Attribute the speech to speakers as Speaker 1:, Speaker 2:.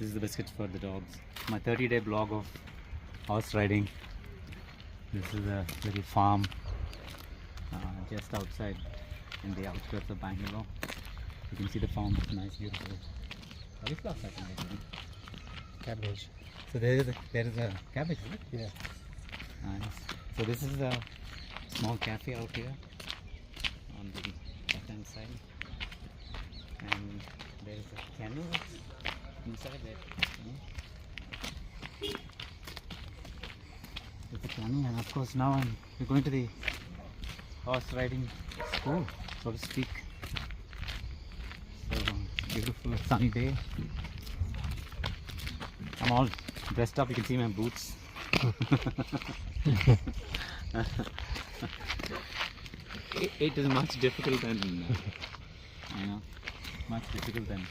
Speaker 1: This is the biscuits for the dogs. My 30-day blog of horse riding. This is a little farm just outside in the outskirts of Bangalore. You can see the farm, nice, beautiful cauliflower, I think.
Speaker 2: Cabbage.
Speaker 1: So there is a cabbage, is it?
Speaker 2: Yeah.
Speaker 1: Nice. So this is a small cafe out here on the left-hand side, and there is a kennel inside there. There's a kennel, and of course now we're going to the horse riding school, so to speak. So beautiful sunny day. I'm all dressed up. You can see my boots. It is much difficult than much difficult than